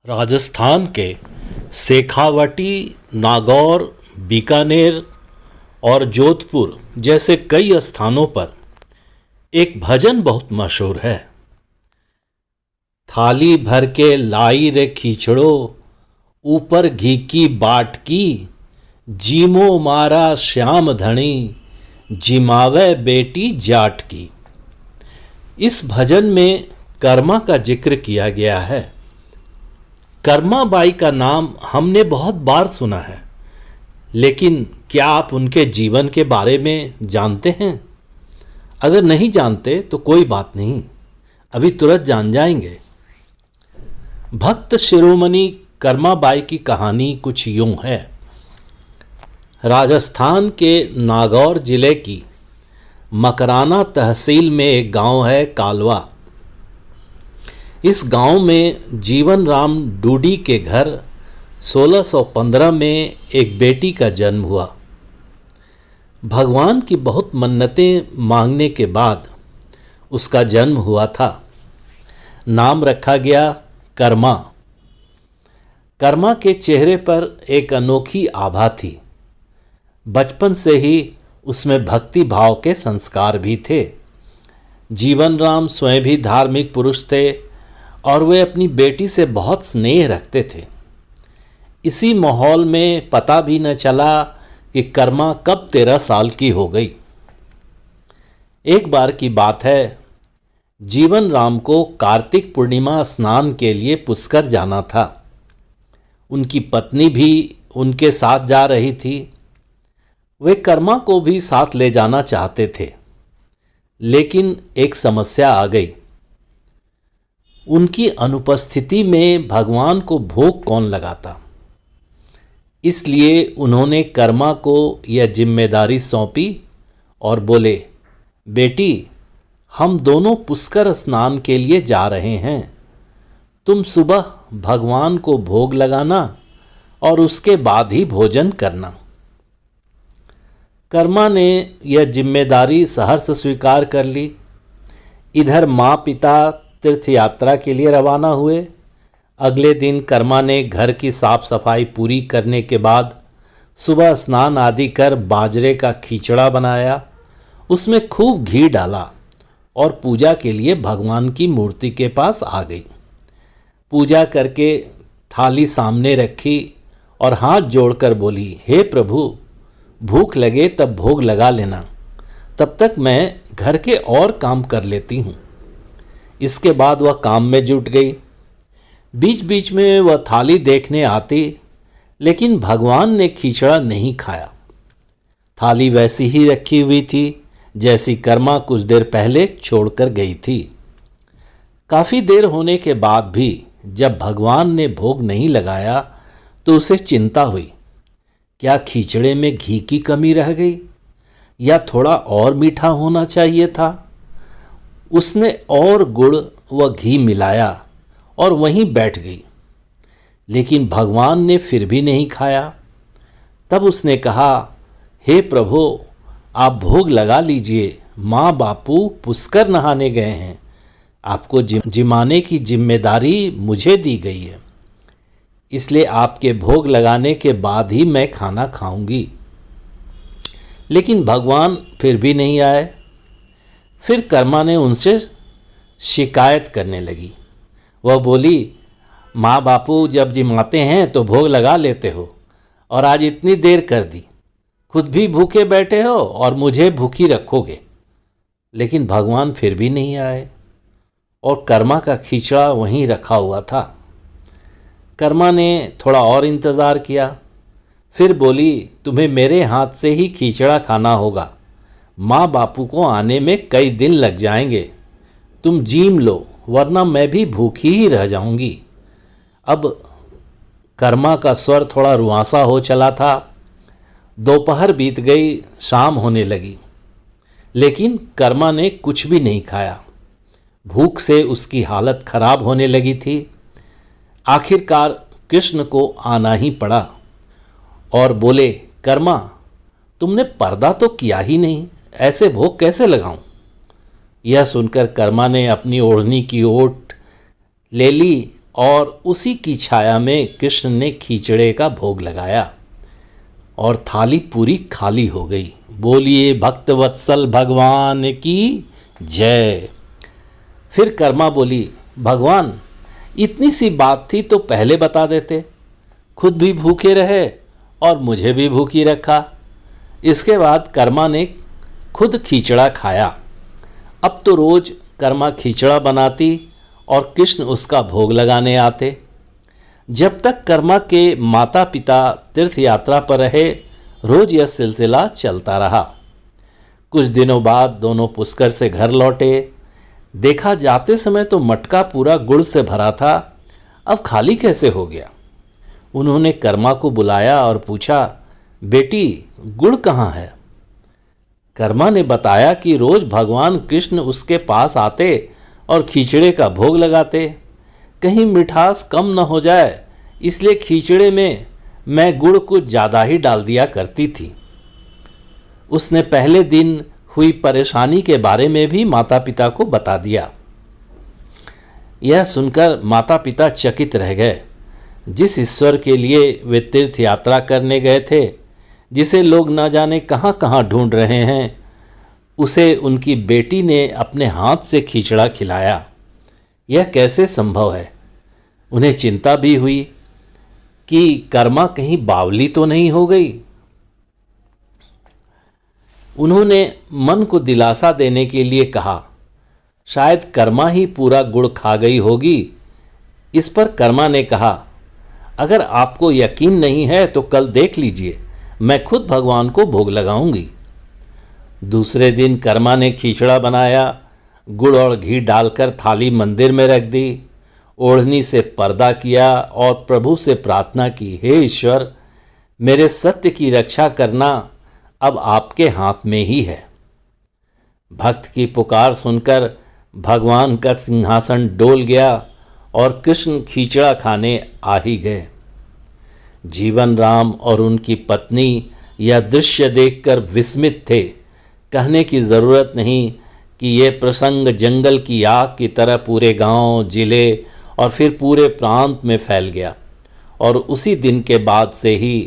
राजस्थान के शेखावटी, नागौर, बीकानेर और जोधपुर जैसे कई स्थानों पर एक भजन बहुत मशहूर है। थाली भर के लाई रे खींचड़ो, ऊपर घी की बाट की, जीमो मारा श्याम धनी, जिमावे बेटी जाट की। इस भजन में कर्मा का जिक्र किया गया है। कर्मा बाई का नाम हमने बहुत बार सुना है, लेकिन क्या आप उनके जीवन के बारे में जानते हैं? अगर नहीं जानते तो कोई बात नहीं, अभी तुरंत जान जाएंगे। भक्त शिरोमणि कर्मा बाई की कहानी कुछ यूं है। राजस्थान के नागौर जिले की मकराना तहसील में एक गांव है कालवा। इस गांव में जीवन राम डूडी के घर 1615 में एक बेटी का जन्म हुआ। भगवान की बहुत मन्नतें मांगने के बाद उसका जन्म हुआ था। नाम रखा गया कर्मा। कर्मा के चेहरे पर एक अनोखी आभा थी। बचपन से ही उसमें भक्ति भाव के संस्कार भी थे। जीवन राम स्वयं भी धार्मिक पुरुष थे और वे अपनी बेटी से बहुत स्नेह रखते थे। इसी माहौल में पता भी न चला कि कर्मा कब 13 साल की हो गई। एक बार की बात है, जीवन राम को कार्तिक पूर्णिमा स्नान के लिए पुष्कर जाना था। उनकी पत्नी भी उनके साथ जा रही थी। वे कर्मा को भी साथ ले जाना चाहते थे, लेकिन एक समस्या आ गई। उनकी अनुपस्थिति में भगवान को भोग कौन लगाता? इसलिए उन्होंने कर्मा को यह जिम्मेदारी सौंपी और बोले, बेटी, हम दोनों पुष्कर स्नान के लिए जा रहे हैं। तुम सुबह भगवान को भोग लगाना और उसके बाद ही भोजन करना। कर्मा ने यह जिम्मेदारी सहर्ष स्वीकार कर ली। इधर माँ पिता तीर्थ यात्रा के लिए रवाना हुए। अगले दिन कर्मा ने घर की साफ सफाई पूरी करने के बाद सुबह स्नान आदि कर बाजरे का खिचड़ा बनाया। उसमें खूब घी डाला और पूजा के लिए भगवान की मूर्ति के पास आ गई। पूजा करके थाली सामने रखी और हाथ जोड़कर बोली, हे प्रभु, भूख लगे तब भोग लगा लेना, तब तक मैं घर के और काम कर लेती हूँ। इसके बाद वह काम में जुट गई। बीच बीच में वह थाली देखने आती, लेकिन भगवान ने खिचड़ा नहीं खाया। थाली वैसी ही रखी हुई थी जैसी कर्मा कुछ देर पहले छोड़कर गई थी। काफ़ी देर होने के बाद भी जब भगवान ने भोग नहीं लगाया तो उसे चिंता हुई। क्या खिचड़े में घी की कमी रह गई या थोड़ा और मीठा होना चाहिए था? उसने और गुड़ व घी मिलाया और वहीं बैठ गई, लेकिन भगवान ने फिर भी नहीं खाया। तब उसने कहा, हे प्रभु, आप भोग लगा लीजिए। माँ बापू पुष्कर नहाने गए हैं, आपको जिमाने की जिम्मेदारी मुझे दी गई है, इसलिए आपके भोग लगाने के बाद ही मैं खाना खाऊंगी। लेकिन भगवान फिर भी नहीं आए। फिर कर्मा ने उनसे शिकायत करने लगी। वह बोली, माँ बापू जब जिमाते हैं तो भोग लगा लेते हो, और आज इतनी देर कर दी, खुद भी भूखे बैठे हो और मुझे भूखी रखोगे। लेकिन भगवान फिर भी नहीं आए और कर्मा का खिचड़ा वहीं रखा हुआ था। कर्मा ने थोड़ा और इंतज़ार किया। फिर बोली, तुम्हें मेरे हाथ से ही खिचड़ा खाना होगा, माँ बापू को आने में कई दिन लग जाएंगे। तुम जीम लो, वरना मैं भी भूखी ही रह जाऊंगी। अब कर्मा का स्वर थोड़ा रुआंसा हो चला था। दोपहर बीत गई, शाम होने लगी, लेकिन कर्मा ने कुछ भी नहीं खाया। भूख से उसकी हालत खराब होने लगी थी। आखिरकार कृष्ण को आना ही पड़ा। और बोले, कर्मा, तुमने पर्दा तो किया ही नहीं, ऐसे भोग कैसे लगाऊं? यह सुनकर कर्मा ने अपनी ओढ़नी की ओट ले ली और उसी की छाया में कृष्ण ने खींचड़े का भोग लगाया और थाली पूरी खाली हो गई। बोलिए भक्त वत्सल भगवान की जय। फिर कर्मा बोली, भगवान, इतनी सी बात थी तो पहले बता देते, खुद भी भूखे रहे और मुझे भी भूखी रखा। इसके बाद कर्मा ने खुद खींचड़ा खाया। अब तो रोज कर्मा खींचड़ा बनाती और कृष्ण उसका भोग लगाने आते। जब तक कर्मा के माता पिता तीर्थ यात्रा पर रहे, रोज यह सिलसिला चलता रहा। कुछ दिनों बाद दोनों पुष्कर से घर लौटे। देखा जाते समय तो मटका पूरा गुड़ से भरा था, अब खाली कैसे हो गया? उन्होंने कर्मा को बुलाया और पूछा, बेटी, गुड़ कहाँ है? कर्मा ने बताया कि रोज भगवान कृष्ण उसके पास आते और खींचड़े का भोग लगाते। कहीं मिठास कम न हो जाए, इसलिए खींचड़े में मैं गुड़ कुछ ज़्यादा ही डाल दिया करती थी। उसने पहले दिन हुई परेशानी के बारे में भी माता पिता को बता दिया। यह सुनकर माता पिता चकित रह गए। जिस ईश्वर के लिए वे तीर्थ यात्रा करने गए थे, जिसे लोग न जाने कहाँ कहाँ ढूंढ रहे हैं, उसे उनकी बेटी ने अपने हाथ से खींचड़ा खिलाया। यह कैसे संभव है? उन्हें चिंता भी हुई कि कर्मा कहीं बावली तो नहीं हो गई। उन्होंने मन को दिलासा देने के लिए कहा, शायद कर्मा ही पूरा गुड़ खा गई होगी। इस पर कर्मा ने कहा, अगर आपको यकीन नहीं है तो कल देख लीजिए, मैं खुद भगवान को भोग लगाऊंगी। दूसरे दिन कर्मा ने खींचड़ा बनाया, गुड़ और घी डालकर थाली मंदिर में रख दी, ओढ़नी से पर्दा किया और प्रभु से प्रार्थना की, हे ईश्वर, मेरे सत्य की रक्षा करना अब आपके हाथ में ही है। भक्त की पुकार सुनकर भगवान का सिंहासन डोल गया और कृष्ण खींचड़ा खाने आ ही गए। जीवन राम और उनकी पत्नी यह दृश्य देखकर विस्मित थे। कहने की ज़रूरत नहीं कि यह प्रसंग जंगल की आग की तरह पूरे गांव, जिले और फिर पूरे प्रांत में फैल गया और उसी दिन के बाद से ही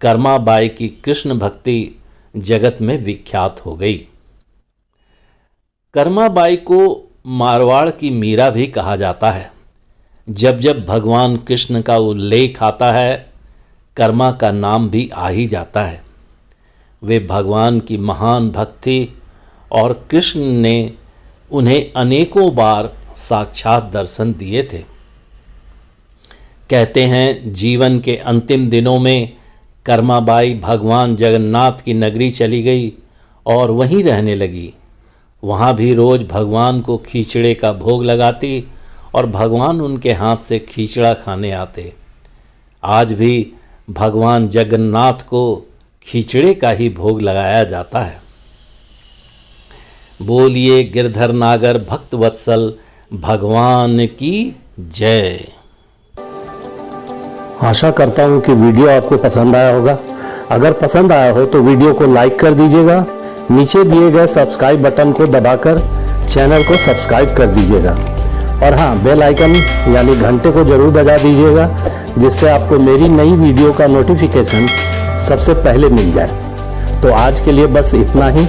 कर्माबाई की कृष्ण भक्ति जगत में विख्यात हो गई। कर्माबाई को मारवाड़ की मीरा भी कहा जाता है। जब जब भगवान कृष्ण का उल्लेख आता है, कर्मा का नाम भी आ ही जाता है। वे भगवान की महान भक्ति और कृष्ण ने उन्हें अनेकों बार साक्षात दर्शन दिए थे। कहते हैं जीवन के अंतिम दिनों में कर्माबाई भगवान जगन्नाथ की नगरी चली गई और वहीं रहने लगी। वहाँ भी रोज़ भगवान को खींचड़े का भोग लगाती और भगवान उनके हाथ से खींचड़ा खाने आते। आज भी भगवान जगन्नाथ को खींचड़े का ही भोग लगाया जाता है। बोलिए गिरधर नागर भक्त वत्सल भगवान की जय। आशा करता हूँ कि वीडियो आपको पसंद आया होगा। अगर पसंद आया हो तो वीडियो को लाइक कर दीजिएगा। नीचे दिए गए सब्सक्राइब बटन को दबाकर चैनल को सब्सक्राइब कर दीजिएगा और हाँ, बेल आइकन यानी घंटे को जरूर बजा दीजिएगा, जिससे आपको मेरी नई वीडियो का नोटिफिकेशन सबसे पहले मिल जाए। तो आज के लिए बस इतना ही,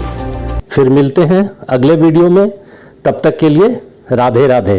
फिर मिलते हैं अगले वीडियो में। तब तक के लिए राधे राधे।